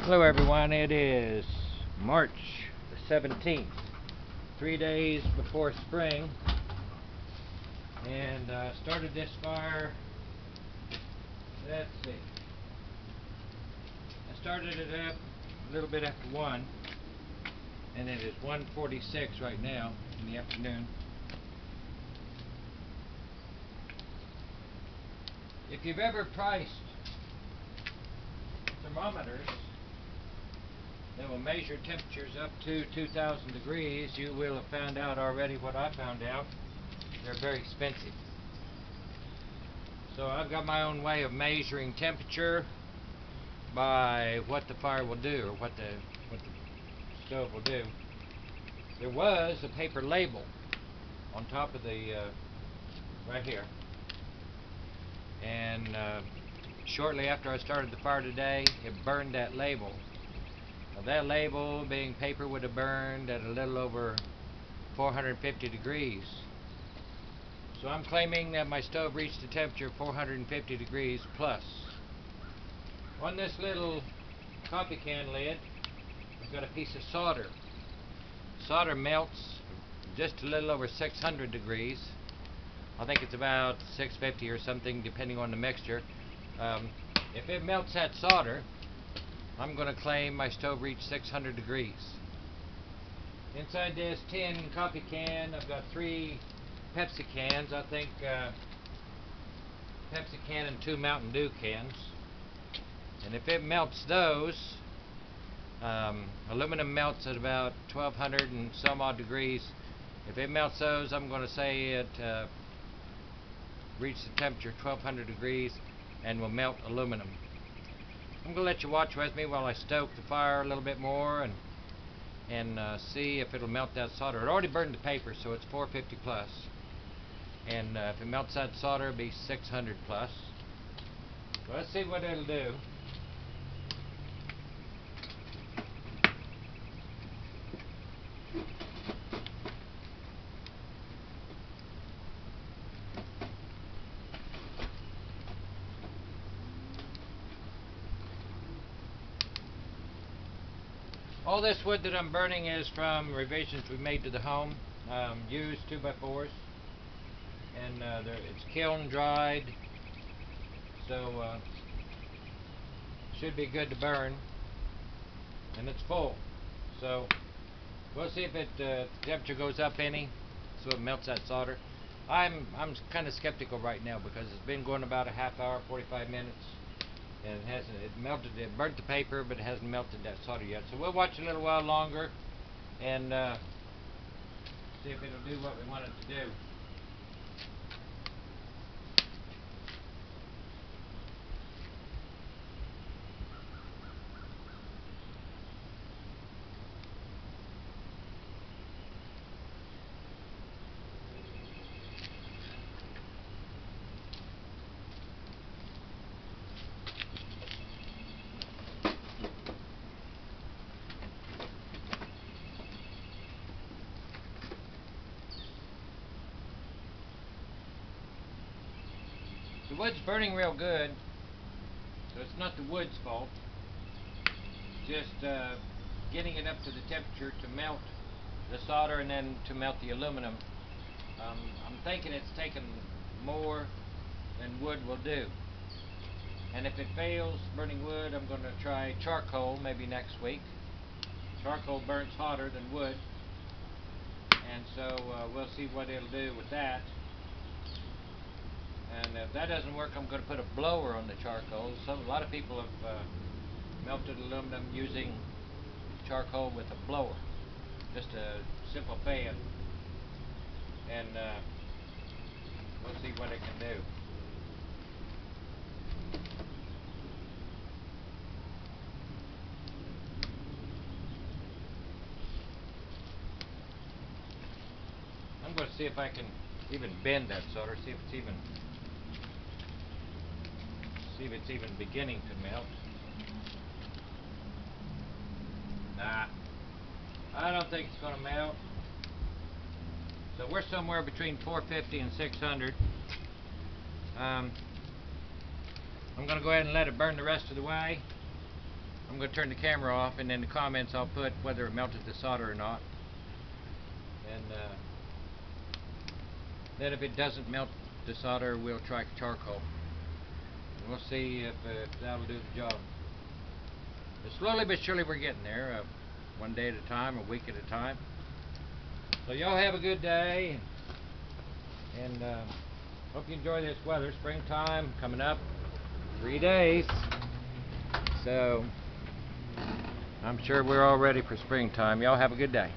Hello everyone, it is March the 17th, 3 days before spring, and I started this fire, let's see, I started it up a little bit after 1, and it is 1:46 right now in the afternoon. If you've ever priced thermometers that will measure temperatures up to 2,000 degrees, you will have found out already what I found out. They're very expensive. So I've got my own way of measuring temperature by what the fire will do, or what the stove will do. There was a paper label on top of the right here, and shortly after I started the fire today, it burned that label. Now, that label, being paper, would have burned at a little over 450 degrees. So I'm claiming that my stove reached a temperature of 450 degrees plus. On this little coffee can lid, I've got a piece of solder. Solder melts just a little over 600 degrees. I think it's about 650 or something, depending on the mixture. If it melts that solder, I'm going to claim my stove reached 600 degrees. Inside this tin coffee can, I've got 3 Pepsi cans. I think Pepsi can and 2 Mountain Dew cans. And if it melts those, aluminum melts at about 1200 and some odd degrees. If it melts those, I'm going to say it reached the temperature 1200 degrees and will melt aluminum. I'm going to let you watch with me while I stoke the fire a little bit more and see if it'll melt that solder. It already burned the paper, so it's 450 plus. And if it melts that solder, it'll be 600 plus. So let's see what it'll do. All this wood that I'm burning is from revisions we made to the home. Used 2x4s, and it's kiln dried, so should be good to burn, and it's full. So we'll see if the temperature goes up any, so it melts that solder. I'm kind of skeptical right now because it's been going about a half hour, 45 minutes. And it burnt the paper, but it hasn't melted that solder yet. So we'll watch a little while longer and see if it'll do what we want it to do. The wood's burning real good, so it's not the wood's fault. Just getting it up to the temperature to melt the solder and then to melt the aluminum. I'm thinking it's taken more than wood will do. And if it fails burning wood, I'm going to try charcoal maybe next week. Charcoal burns hotter than wood, and so we'll see what it'll do with that. And if that doesn't work, I'm going to put a blower on the charcoal. A lot of people have melted aluminum using charcoal with a blower, just a simple fan, and we'll see what it can do. I'm going to see if I can even bend that solder, see if it's even beginning to melt. Nah, I don't think it's going to melt. So we're somewhere between 450 and 600. I'm going to go ahead and let it burn the rest of the way, I'm going to turn the camera off, and in the comments I'll put whether it melted the solder or not. And then if it doesn't melt the solder, we'll try charcoal. And we'll see if that'll do the job. But slowly but surely we're getting there, one day at a time, a week at a time. So y'all have a good day, and hope you enjoy this weather. Springtime coming up, 3 days. So I'm sure we're all ready for springtime. Y'all have a good day.